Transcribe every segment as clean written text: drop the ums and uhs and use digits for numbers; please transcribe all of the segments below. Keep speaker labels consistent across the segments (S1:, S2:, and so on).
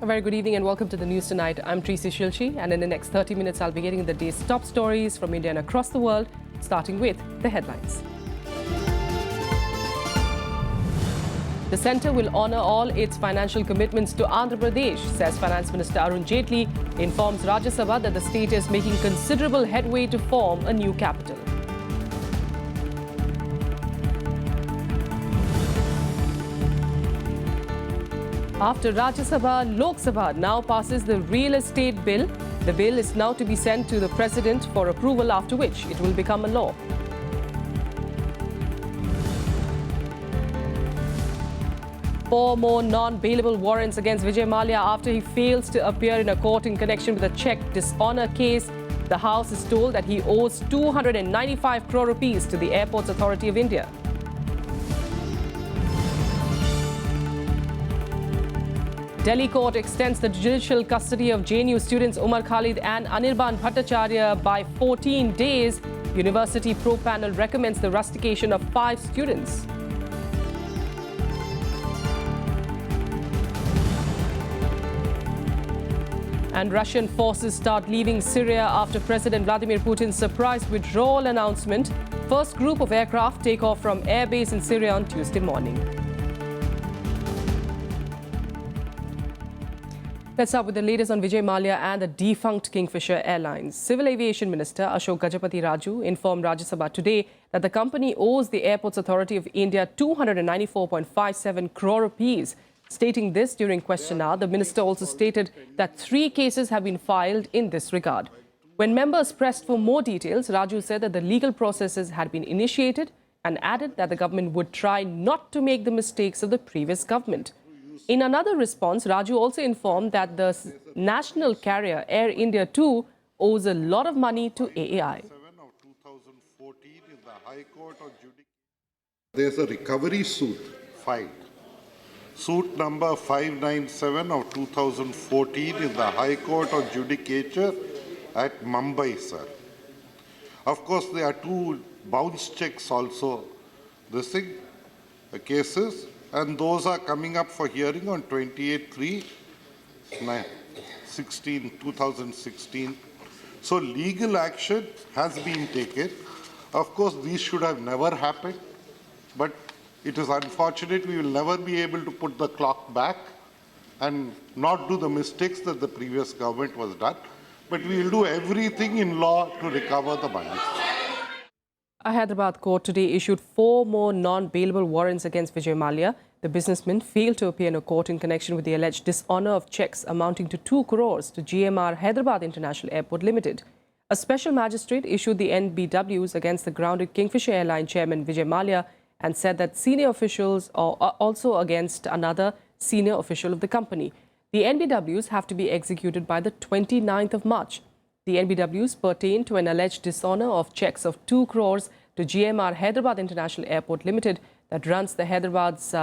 S1: A very good evening and welcome to the news tonight. I'm Tracy Shilshi, and in the next 30 minutes I'll be getting the day's top stories from India and across the world, starting with the headlines. The centre will honour all its financial commitments to Andhra Pradesh, says Finance Minister Arun Jaitley, informs Rajya Sabha that the state is making considerable headway to form a new capital. After Rajya Sabha, Lok Sabha now passes the real estate bill. The bill is now to be sent to the President for approval, after which it will become a law. Four more non-bailable warrants against Vijay Mallya after he fails to appear in a court in connection with a cheque dishonour case. The House is told that he owes 295 crore rupees to the Airports Authority of India. Delhi court extends the judicial custody of JNU students Umar Khalid and Anirban Bhattacharya by 14 days. University probe panel recommends the rustication of 5 students. And Russian forces start leaving Syria after President Vladimir Putin's surprise withdrawal announcement. First group of aircraft take off from airbase in Syria on Tuesday morning. Let's start with the latest on Vijay Mallya and the defunct Kingfisher Airlines. Civil Aviation Minister Ashok Gajapati Raju informed Rajya Sabha today that the company owes the Airports Authority of India 294.57 crore rupees. Stating this during question hour, the minister also stated that 3 cases have been filed in this regard. When members pressed for more details, Raju said that the legal processes had been initiated and added that the government would try not to make the mistakes of the previous government. In another response, Raju also informed that the national carrier Air India too owes a lot of money to AAI.
S2: There's a recovery suit filed. Suit number 597 of 2014 in the High Court of Judicature at Mumbai, sir. Of course, there are 2 bounce checks also, cases, and those are coming up for hearing on 28/3/2016. So legal action has been taken. Of course, these should have never happened, but it is unfortunate. We will never be able to put the clock back and not do the mistakes that the previous government was done. But we will do everything in law to recover the money.
S1: A Hyderabad court today issued 4 more non-bailable warrants against Vijay Mallya. The businessman failed to appear in a court in connection with the alleged dishonour of cheques amounting to 2 crores to GMR Hyderabad International Airport Limited. A special magistrate issued the NBWs against the grounded Kingfisher Airline chairman Vijay Mallya and said that senior officials are also against another senior official of the company. The NBWs have to be executed by the 29th of March. The NBWs pertain to an alleged dishonour of cheques of 2 crores to GMR Hyderabad International Airport Limited that runs Hyderabad's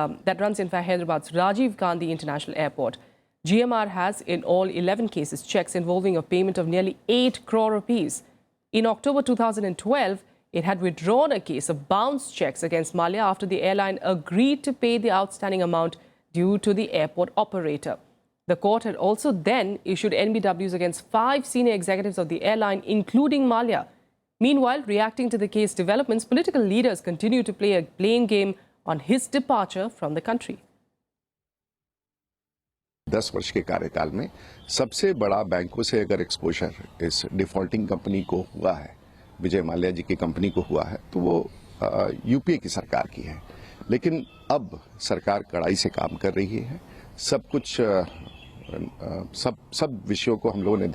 S1: Rajiv Gandhi International Airport. GMR has in all 11 cases cheques involving a payment of nearly 8 crore rupees. In October 2012, it had withdrawn a case of bounce cheques against Mallya after the airline agreed to pay the outstanding amount due to the airport operator. The court had also then issued NBWs against 5 senior executives of the airline, including Mallya. Meanwhile, reacting to the case developments, political leaders continue to play a blame game on his departure from the country.
S3: 10 वर्ष के कार्यकाल में सबसे बड़ा बैंकों से अगर exposure इस डिफॉल्टिंग कंपनी को हुआ है, विजय माल्या जी की कंपनी को हुआ है, तो वो यूपीए की सरकार की है। लेकिन अब सरकार कड़ाई से काम कर रही है। सब कुछ सब विषयों को हम लोगों ने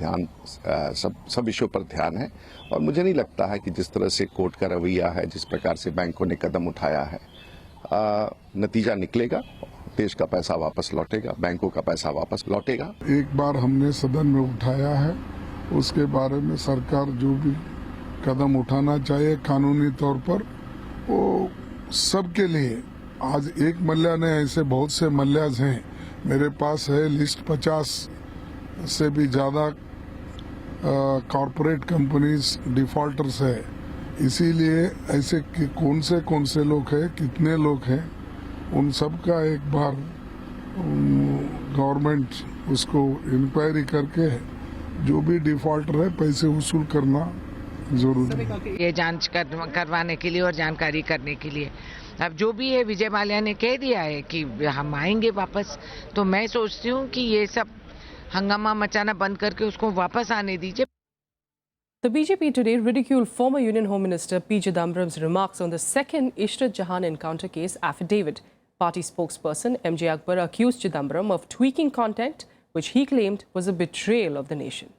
S3: सब विषयों पर ध्यान है, और मुझे नहीं लगता है कि जिस तरह से कोर्ट का रवैया है, जिस प्रकार से बैंकों ने कदम उठाया है, नतीजा निकलेगा, देश का पैसा वापस लौटेगा, बैंकों का पैसा वापस लौटेगा।
S4: एक बार हमने सदन में उठाया है, उसके बारे में सरकार जो भी कदम उठाना चाहिए कानूनी तौर पर, वो सबके लिए। आज एक मल्ल्या ने, ऐसे बहुत से मल्ल्याज हैं, मेरे पास है लिस्ट 50 से भी ज़्यादा कॉरपोरेट कंपनीज डिफॉल्टर्स है। इसीलिए ऐसे कौन से लोग हैं, कितने लोग हैं, उन सब का एक बार गवर्नमेंट उसको इंक्वायरी करके जो भी डिफॉल्टर है पैसे वसूल करना जरूरी है।
S5: ये जांच करवाने के लिए और जानकारी करने के लिए अब जो भी है विजय माल्या ने कह दिया है कि हम आएंगे वापस, तो मैं सोचती हूँ कि ये सब हंगामा मचाना बंद करके उसको वापस आने दीजिए।
S1: The BJP today ridiculed former Union Home Minister P. Chidambaram's remarks on the second Ishrat Jahan encounter case affidavit. Party spokesperson MJ Akbar accused Chidambaram of tweaking content, which he claimed was a betrayal of the nation.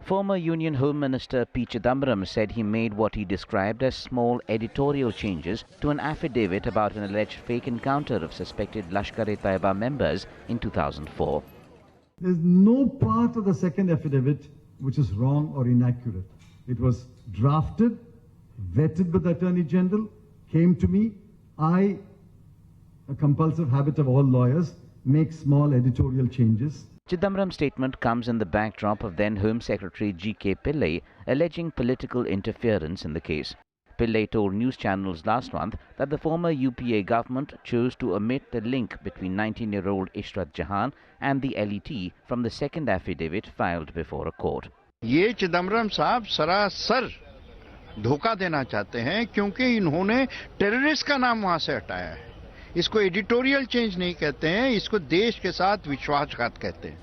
S6: Former Union Home Minister P. Chidambaram said he made what he described as small editorial changes to an affidavit about an alleged fake encounter of suspected Lashkar-e-Taiba members in 2004.
S7: There is no part of the second affidavit which is wrong or inaccurate. It was drafted, vetted by the Attorney General, came to me. I, a compulsive habit of all lawyers, make small editorial changes.
S6: Chidambaram's statement comes in the backdrop of then Home Secretary G.K. Pillai alleging political interference in the case. Pillai told news channels last month that the former UPA government chose to omit the link between 19-year-old Ishrat Jahan and the LET from the second affidavit filed before a court.
S8: ये चिदम्बरम साहब सरासर धोखा देना चाहते हैं क्योंकि इन्होंने terrorist का नाम वहां से हटाया है। इसको एडिटोरियल चेंज नहीं कहते हैं, इसको देश के साथ विश्वासघात कहते हैं।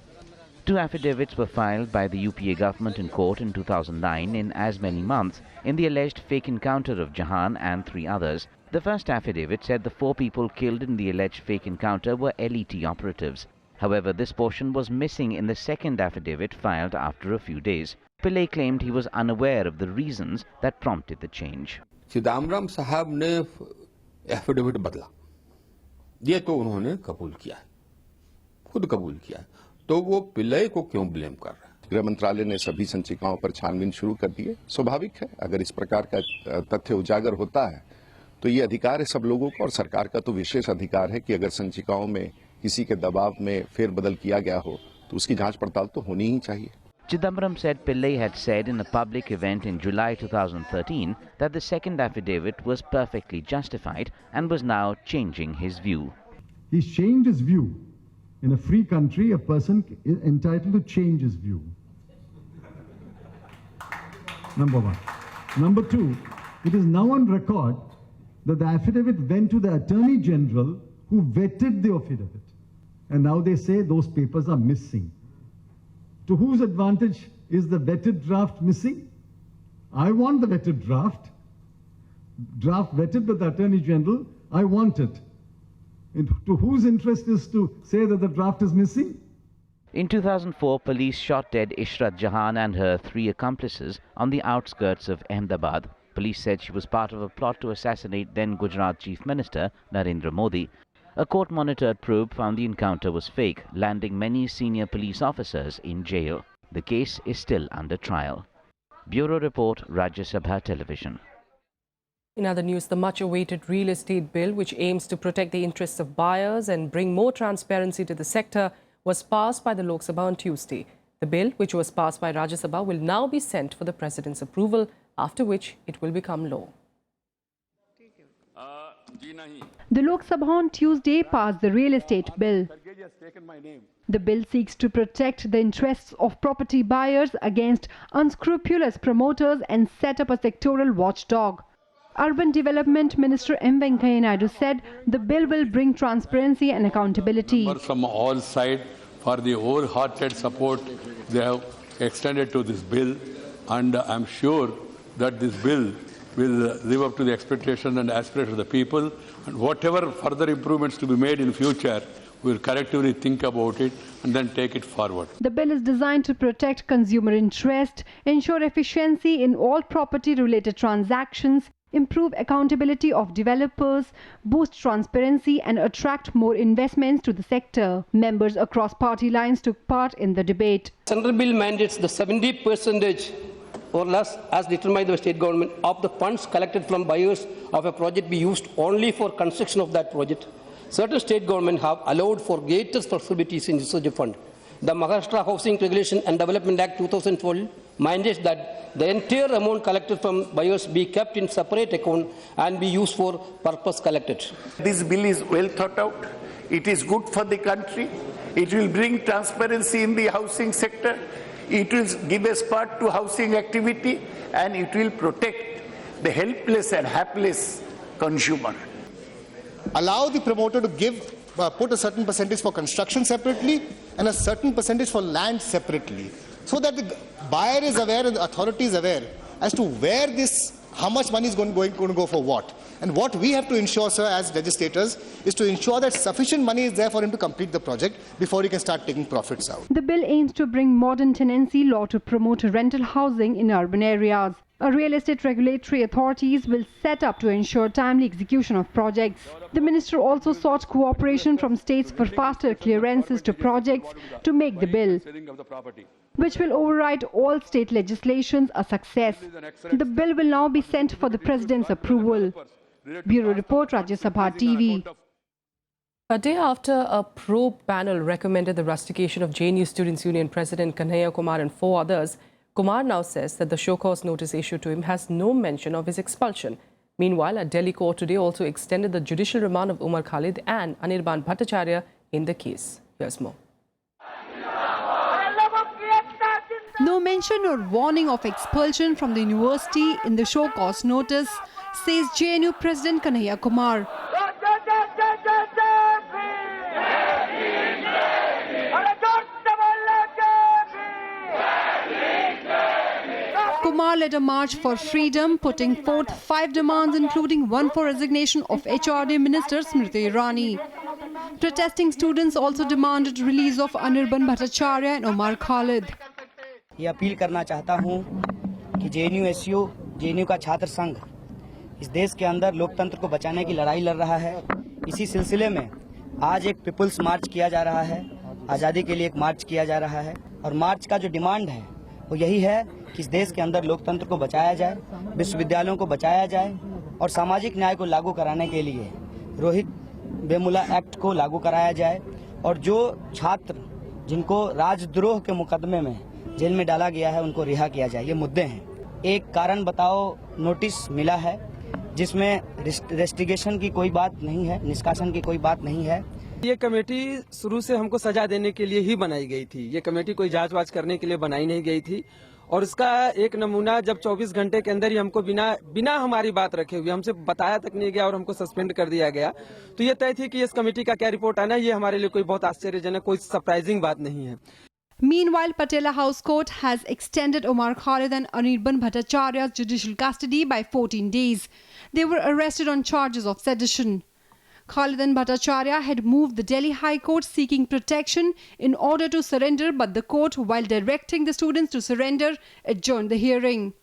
S6: Two affidavits were filed by the UPA government in court in 2009 in as many months in the alleged fake encounter of Jahan and 3 others. The first affidavit said the 4 people killed in the alleged fake encounter were LET operatives. However, this portion was missing in the second affidavit filed after a few days. Pillai claimed he was unaware of the reasons that prompted the change.
S9: Chidambaram साहब ने affidavit बदला, ये तो उन्होंने कबूल किया है, खुद कबूल किया है, तो वो पिल्लई को क्यों ब्लेम कर रहा है?
S3: गृह मंत्रालय ने सभी संचिकाओं पर छानबीन शुरू कर दी है। स्वाभाविक है, अगर इस प्रकार का तथ्य उजागर होता है तो ये अधिकार है सब लोगों का, और सरकार का तो विशेष अधिकार है कि अगर संचिकाओं में किसी के दबाव में फेरबदल किया गया हो तो उसकी जांच पड़ताल तो होनी ही चाहिए।
S6: Chidambaram said Pillai had said in a public event in July 2013 that the second affidavit was perfectly justified and was now changing his view.
S7: He changed his view. In a free country, a person is entitled to change his view. Number one. Number two, it is now on record that the affidavit went to the Attorney General who vetted the affidavit. And now they say those papers are missing. To whose advantage is the vetted draft missing? I want the vetted draft. Draft vetted by the Attorney General, I want it. To whose interest is to say that the draft is missing?
S6: In 2004, police shot dead Ishrat Jahan and her 3 accomplices on the outskirts of Ahmedabad. Police said she was part of a plot to assassinate then Gujarat Chief Minister Narendra Modi. A court-monitored probe found the encounter was fake, landing many senior police officers in jail. The case is still under trial. Bureau Report, Rajya Sabha Television.
S1: In other news, the much-awaited real estate bill, which aims to protect the interests of buyers and bring more transparency to the sector, was passed by the Lok Sabha on Tuesday. The bill, which was passed by Rajya Sabha, will now be sent for the President's approval, after which it will become law.
S10: The Lok Sabha on Tuesday passed the real estate bill. The bill seeks to protect the interests of property buyers against unscrupulous promoters and set up a sectoral watchdog. Urban Development Minister M. Venkaiah Naidu said the bill will bring transparency and accountability.
S11: From all sides for the wholehearted support they have extended to this bill, and I am sure that this bill will live up to the expectation and aspiration of the people, and whatever further improvements to be made in future, we will collectively think about it and then take it forward.
S10: The bill is designed to protect consumer interest, ensure efficiency in all property-related transactions, improve accountability of developers, boost transparency and attract more investments to the sector. Members across party lines took part in the debate.
S12: Central bill mandates the 70% or less, as determined by the state government, of the funds collected from buyers of a project be used only for construction of that project. Certain state governments have allowed for greater flexibilities in usage of fund. The Maharashtra Housing Regulation and Development Act 2012 mandates that the entire amount collected from buyers be kept in separate account and be used for purpose collected.
S8: This bill is well thought out.
S13: It is good for the country. It will bring transparency in the housing sector. It will give a spurt to housing activity, and it will protect the helpless and hapless consumer.
S14: Allow the promoter to put a certain percentage for construction separately and a certain percentage for land separately, so that the buyer is aware and the authority is aware as to how much money is going to go for what. And what we have to ensure, sir, as legislators, is to ensure that sufficient money is there for him to complete the project before he can start taking profits out.
S10: The bill aims to bring modern tenancy law to promote rental housing in urban areas. A real estate regulatory authorities will set up to ensure timely execution of projects. The minister also sought cooperation from states for faster clearances to projects to make the bill, which will override all state legislations, a success. The bill will now be sent for the President's approval. Bureau Report, Rajya Sabha TV.
S1: A day after a probe panel recommended the rustication of JNU Students' Union President Kanhaiya Kumar and 4 others, Kumar now says that the show cause notice issued to him has no mention of his expulsion. Meanwhile, a Delhi court today also extended the judicial remand of Umar Khalid and Anirban Bhattacharya in the case. Here's more.
S10: No mention or warning of expulsion from the university in the show cause notice, says JNU President Kanhaiya Kumar. Kumar led a march for freedom, putting forth 5 demands, including one for resignation of HRD Minister Smriti Irani. Protesting students also demanded release of Anirban Bhattacharya and Umar Khalid.
S15: ये appeal करना चाहता हूँ कि JNU JNU का छात्र संघ इस देश के अंदर लोकतंत्र को बचाने की लड़ाई लड़ रहा है। इसी सिलसिले में आज एक पीपुल्स मार्च किया जा रहा है, आज़ादी के लिए एक मार्च किया जा रहा है, और मार्च का जो डिमांड है वो यही है कि इस देश के अंदर लोकतंत्र को बचाया जाए, विश्वविद्यालयों को बचाया जाए और सामाजिक न्याय को लागू कराने के लिए रोहित वेमुला एक्ट को लागू कराया जाए, और जो छात्र जिनको राजद्रोह के मुकदमे में जेल में डाला गया है उनको रिहा किया जाए। ये मुद्दे हैं। एक कारण बताओ नोटिस मिला है जिसमें रेस्टिगेशन की कोई बात नहीं है, निष्कासन की कोई बात नहीं है।
S16: ये कमेटी शुरू से हमको सजा देने के लिए ही बनाई गई थी। ये कमेटी कोई जांच वाच करने के लिए बनाई नहीं गई थी, और इसका एक नमूना जब 24 घंटे के अंदर ही हमको बिना हमारी बात रखे हुए हमसे बताया तक नहीं गया और हमको सस्पेंड कर दिया गया, तो ये तय थी कि इस कमेटी का क्या रिपोर्ट आना, ये हमारे लिए कोई बहुत आश्चर्यजनक, कोई सरप्राइजिंग बात नहीं है।
S10: Meanwhile, Patela House Court has extended Umar Khalid and Anirban Bhattacharya's judicial custody by 14 days. They were arrested on charges of sedition. Khalid and Bhattacharya had moved the Delhi High Court seeking protection in order to surrender, but the court, while directing the students to surrender, adjourned the hearing.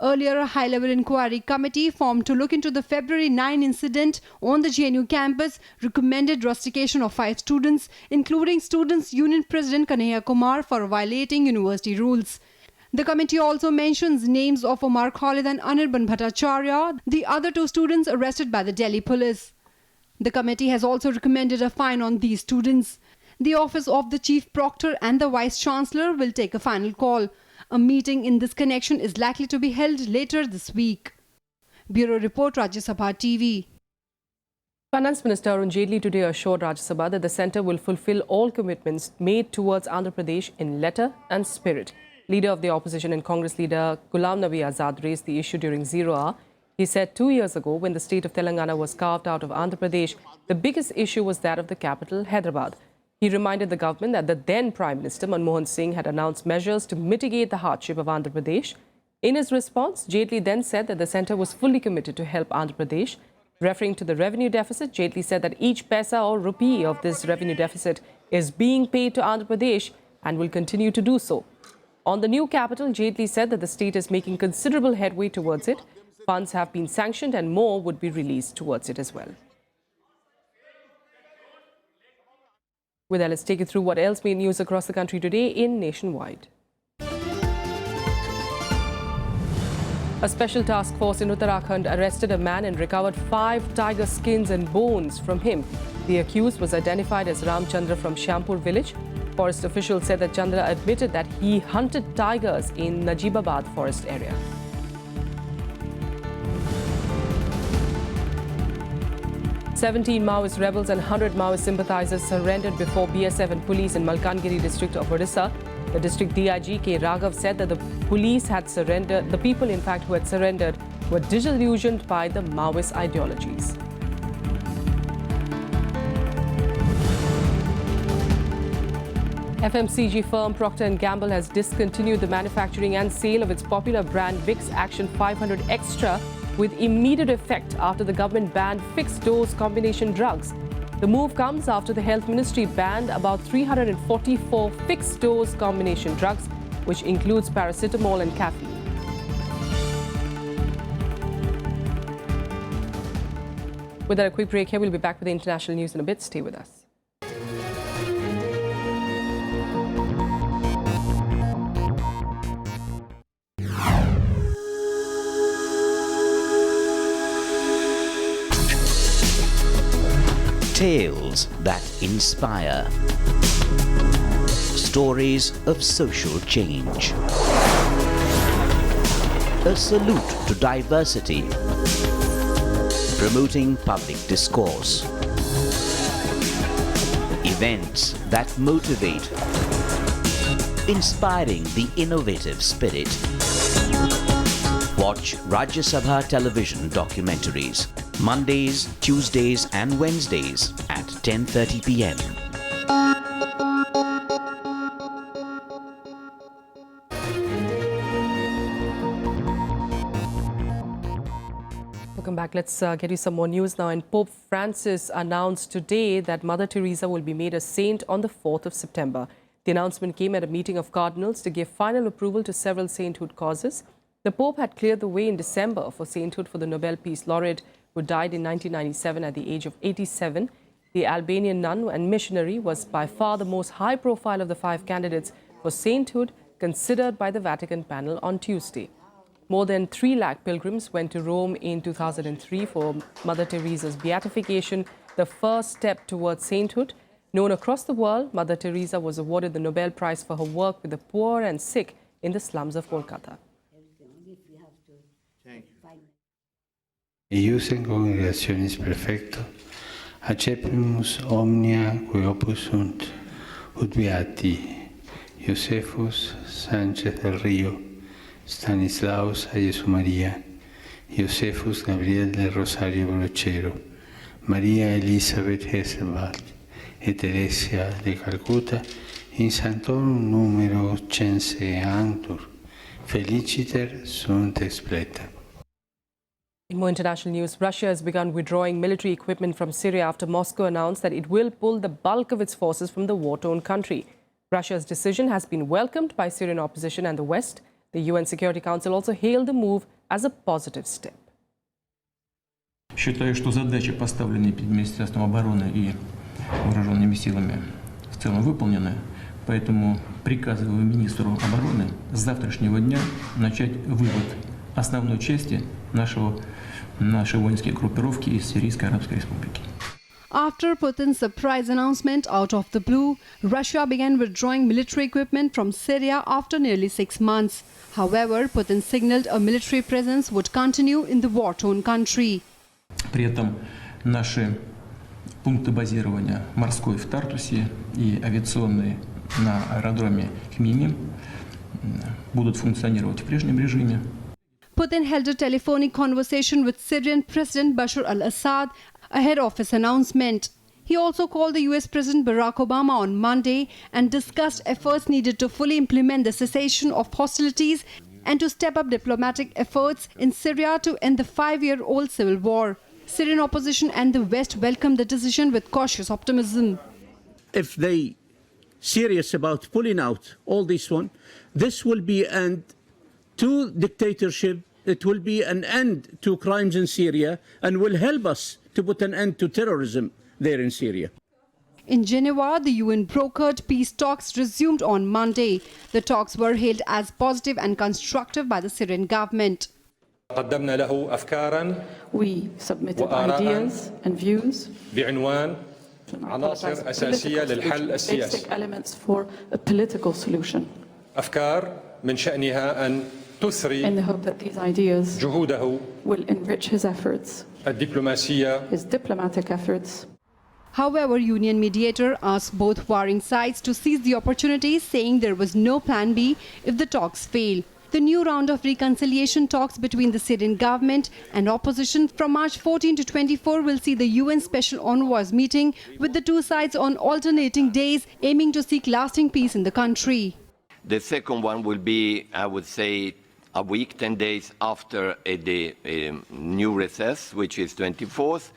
S10: Earlier, a high-level inquiry committee formed to look into the February 9 incident on the JNU campus recommended rustication of 5 students, including Students' Union President Kanhaiya Kumar, for violating university rules. The committee also mentions names of Umar Khalid and Anirban Bhattacharya, the other 2 students arrested by the Delhi police. The committee has also recommended a fine on these students. The office of the Chief Proctor and the Vice Chancellor will take a final call. A meeting in this connection is likely to be held later this week. Bureau Report, Rajya Sabha TV.
S1: Finance Minister Arun Jaitley today assured Rajya Sabha that the centre will fulfill all commitments made towards Andhra Pradesh in letter and spirit. Leader of the opposition and Congress leader Ghulam Nabi Azad raised the issue during 0 hour. He said 2 years ago, when the state of Telangana was carved out of Andhra Pradesh, the biggest issue was that of the capital, Hyderabad. He reminded the government that the then Prime Minister Manmohan Singh had announced measures to mitigate the hardship of Andhra Pradesh. In his response, Jaitley then said that the centre was fully committed to help Andhra Pradesh. Referring to the revenue deficit, Jaitley said that each paisa or rupee of this revenue deficit is being paid to Andhra Pradesh and will continue to do so. On the new capital, Jaitley said that the state is making considerable headway towards it. Funds have been sanctioned and more would be released towards it as well. With that, let's take you through what else made news across the country today in Nationwide. A special task force in Uttarakhand arrested a man and recovered 5 tiger skins and bones from him. The accused was identified as Ram Chandra from Shampur village. Forest officials said that Chandra admitted that he hunted tigers in Najibabad forest area. 17 Maoist rebels and 100 Maoist sympathizers surrendered before BSF and police in Malkangiri district of Odisha. The district DIG K. Raghav said that the police had surrendered. The people, in fact, who had surrendered were disillusioned by the Maoist ideologies. FMCG firm Procter & Gamble has discontinued the manufacturing and sale of its popular brand Vicks Action 500 Extra with immediate effect after the government banned fixed-dose combination drugs. The move comes after the Health Ministry banned about 344 fixed-dose combination drugs, which includes paracetamol and caffeine. With that, a quick break here. We'll be back with the international news in a bit. Stay with us.
S6: Tales that inspire. Stories of social change. A salute to diversity. Promoting public discourse. Events that motivate. Inspiring the innovative spirit. Watch Rajya Sabha television documentaries. Mondays, Tuesdays and Wednesdays at 10:30 p.m.
S1: Welcome back. Let's get you some more news now. And Pope Francis announced today that Mother Teresa will be made a saint on the 4th of September. The announcement came at a meeting of cardinals to give final approval to several sainthood causes. The Pope had cleared the way in December for sainthood for the Nobel Peace Laureate who died in 1997 at the age of 87. The Albanian nun and missionary was by far the most high profile of the 5 candidates for sainthood considered by the Vatican panel on Tuesday. More than 3 lakh pilgrims went to Rome in 2003 for Mother Teresa's beatification, the first step towards sainthood. Known across the world, Mother Teresa was awarded the Nobel Prize for her work with the poor and sick in the slums of Kolkata.
S17: Eius in congregationis perfecto, accepimus omnia qui opus sunt, ut beati Josephus Sanchez del Rio, Stanislaus a Jesu Maria, Josephus Gabriel del Rosario Brochero, Maria Elisabeth Hesselbach, et Teresia de Calcutta, in sanctorum numero cense anctur, feliciter sunt expleta.
S1: In more international news, Russia has begun withdrawing military equipment from Syria after Moscow announced that it will pull the bulk of its forces from the war-torn country. Russia's decision has been welcomed by Syrian opposition and the West. The UN Security Council also hailed the move as a positive step.
S18: Считаю, что задачи, поставленные перед Министерством обороны и вооруженными силами, в целом выполнены. Поэтому приказываю министру обороны с завтрашнего дня начать вывод основной части нашей воинской группировки из Сирийской Арабской Республики.
S10: After Putin's surprise announcement out of the blue, Russia began withdrawing military equipment from Syria after nearly 6 months. However, Putin signaled a military presence would continue in the war-torn country.
S18: При этом наши пункты базирования морской в Тартусе и авиационные на аэродроме Хмеймим будут функционировать в прежнем режиме.
S10: Putin held a telephonic conversation with Syrian President Bashar al-Assad ahead of his announcement. He also called the US President Barack Obama on Monday and discussed efforts needed to fully implement the cessation of hostilities and to step up diplomatic efforts in Syria to end the 5-year-old civil war. Syrian opposition and the West welcomed the decision with cautious optimism.
S19: If they serious about pulling out all this one, this will be an end to dictatorship. It will be an end to crimes in Syria and will help us to put an end to terrorism there in Syria.
S10: In Geneva, the UN-brokered peace talks resumed on Monday. The talks were hailed as positive and constructive by the Syrian government.
S20: We submitted ideas and views basic elements for a political solution.
S21: أفكار من شأنها أن
S20: in the hope that these ideas will enrich his efforts, his diplomatic efforts.
S10: However, union mediator asked both warring sides to seize the opportunity, saying there was no plan B if the talks fail. The new round of reconciliation talks between the Syrian government and opposition from March 14 to 24 will see the UN Special Envoys meeting with the two sides on alternating days, aiming to seek lasting peace in the country.
S21: The second one will be, I would say, a week, 10 days after the new recess, which is 24th.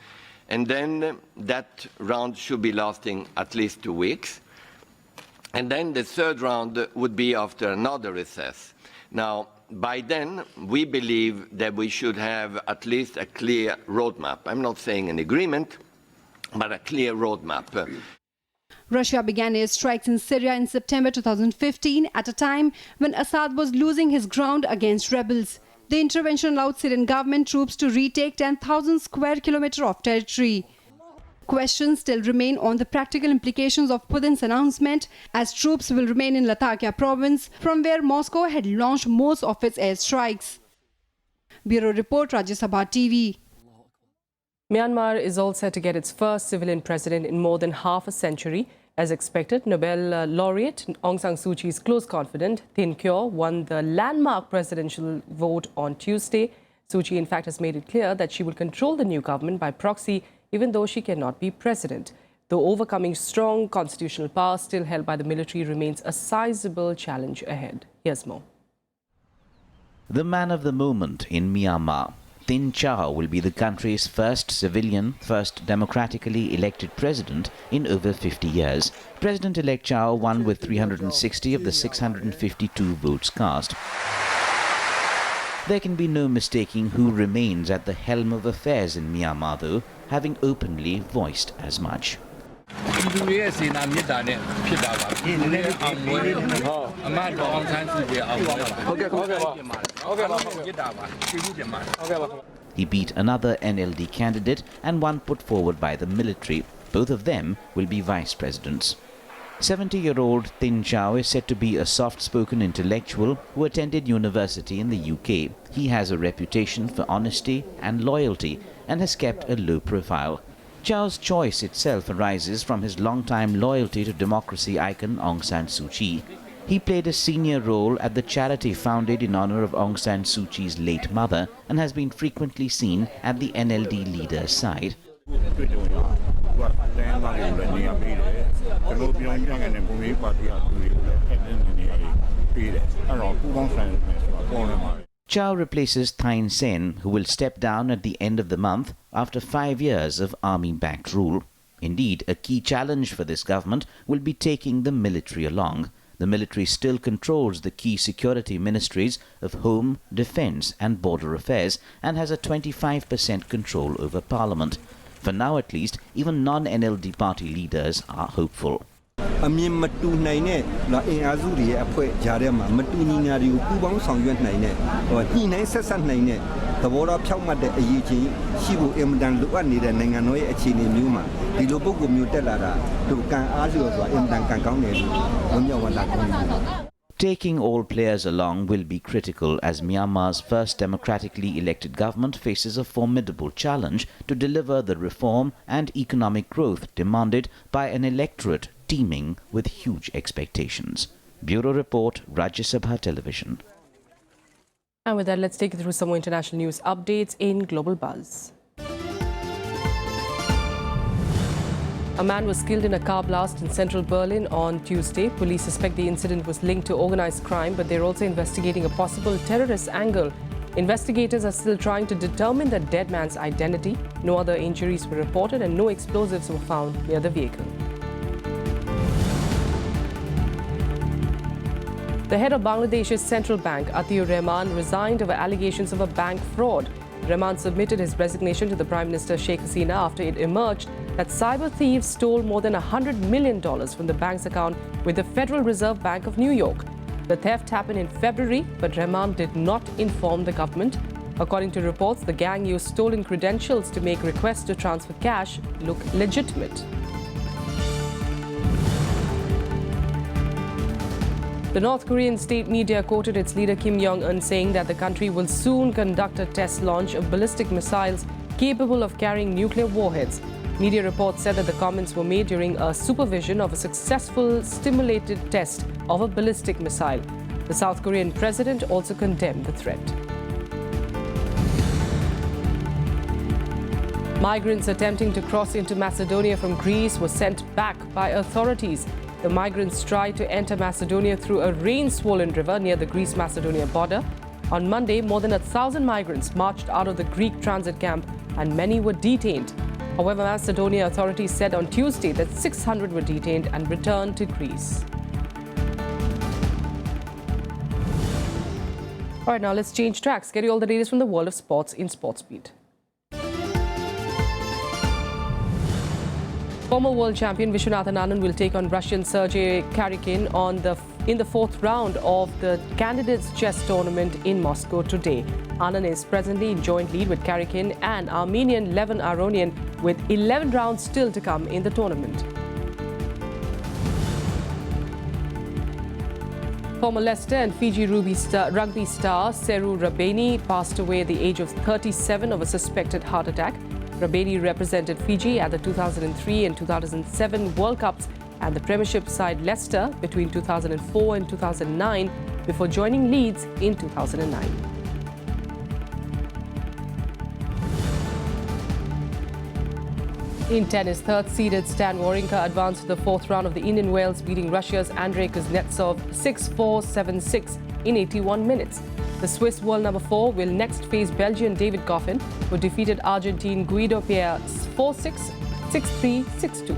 S21: And then that round should be lasting at least 2 weeks. And then the third round would be after another recess. Now, by then, we believe that we should have at least a clear roadmap. I'm not saying an agreement, but a clear roadmap.
S10: Russia began airstrikes in Syria in September 2015 at a time when Assad was losing his ground against rebels. The intervention allowed Syrian government troops to retake 10,000 square kilometers of territory. Questions still remain on the practical implications of Putin's announcement, as troops will remain in Latakia province, from where Moscow had launched most of its airstrikes. Bureau Report, Rajya Sabha TV.
S1: Myanmar is all set to get its first civilian president in more than half a century. As expected, Nobel laureate Aung San Suu Kyi's close confidant, Thin Kyaw, won the landmark presidential vote on Tuesday. Suu Kyi, in fact, has made it clear that she will control the new government by proxy, even though she cannot be president. Though overcoming strong constitutional power still held by the military remains a sizable challenge ahead. Here's more.
S6: The man of the moment in Myanmar, Thin Kyaw, will be the country's first civilian, first democratically elected president in over 50 years. President-elect Kyaw won with 360 of the 652 votes cast. There can be no mistaking who remains at the helm of affairs in Myanmar, though, having openly voiced as much. He beat another NLD candidate and one put forward by the military. Both of them will be vice presidents. 70-year-old Thin Kyaw is said to be a soft-spoken intellectual who attended university in the UK. He has a reputation for honesty and loyalty and has kept a low profile. Kyaw's choice itself arises from his long-time loyalty to democracy icon Aung San Suu Kyi. He played a senior role at the charity founded in honor of Aung San Suu Kyi's late mother and has been frequently seen at the NLD leader's side. Kyaw replaces Thein Sein, who will step down at the end of the month after 5 years of army-backed rule. Indeed, a key challenge for this government will be taking the military along. The military still controls the key security ministries of Home, Defence and Border Affairs and has a 25% control over Parliament. For now at least, even non-NLD party leaders are hopeful. Taking all players along will be critical as Myanmar's first democratically elected government faces a formidable challenge to deliver the reform and economic growth demanded by an electorate teeming with huge expectations. Bureau Report, Rajya Sabha Television.
S1: And with that, let's take you through some more international news updates in Global Buzz. A man was killed in a car blast in central Berlin on Tuesday. Police suspect the incident was linked to organized crime, but they're also investigating a possible terrorist angle. Investigators are still trying to determine the dead man's identity. No other injuries were reported and no explosives were found near the vehicle. The head of Bangladesh's central bank, Atiur Rahman, resigned over allegations of a bank fraud. Rahman submitted his resignation to the Prime Minister Sheikh Hasina after it emerged that cyber thieves stole more than $100 million from the bank's account with the Federal Reserve Bank of New York. The theft happened in February, but Rahman did not inform the government. According to reports, the gang used stolen credentials to make requests to transfer cash look legitimate. The North Korean state media quoted its leader Kim Jong-un saying that the country will soon conduct a test launch of ballistic missiles capable of carrying nuclear warheads. Media reports said that the comments were made during a supervision of a successful stimulated test of a ballistic missile. The South Korean president also condemned the threat. Migrants attempting to cross into Macedonia from Greece were sent back by authorities. The migrants tried to enter Macedonia through a rain-swollen river near the Greece-Macedonia border. On Monday, more than 1,000 migrants marched out of the Greek transit camp and many were detained. However, Macedonia authorities said on Tuesday that 600 were detained and returned to Greece. All right, now let's change tracks. Get you all the latest from the world of sports in SportsBeat. Former world champion Viswanathan Anand will take on Russian Sergei Karyakin in the fourth round of the Candidates Chess Tournament in Moscow today. Anand is presently in joint lead with Karyakin and Armenian Levan Aronian, with 11 rounds still to come in the tournament. Former Leicester and Fiji rugby star Seru Rabeni passed away at the age of 37 of a suspected heart attack. Rabeni represented Fiji at the 2003 and 2007 World Cups and the Premiership side Leicester between 2004 and 2009 before joining Leeds in 2009. In tennis, third-seeded Stan Wawrinka advanced to the fourth round of the Indian Wells, beating Russia's Andrei Kuznetsov 6-4, 7-6 in 81 minutes. The Swiss world number 4 will next face Belgian David Goffin, who defeated Argentine Guido Pella 4-6, 6-3, 6-2.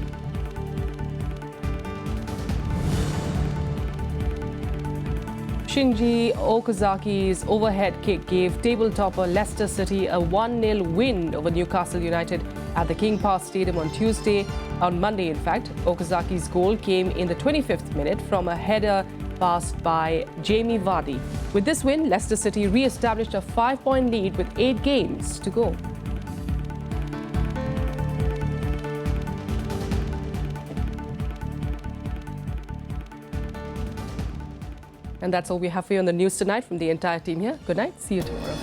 S1: Shinji Okazaki's overhead kick gave table topper Leicester City a 1-0 win over Newcastle United at the King Power Stadium on Monday, in fact. Okazaki's goal came in the 25th minute from a header passed by Jamie Vardy. With this win, Leicester City re-established a 5-point lead with 8 games to go. And that's all we have for you on the news tonight from the entire team here. Good night. See you tomorrow.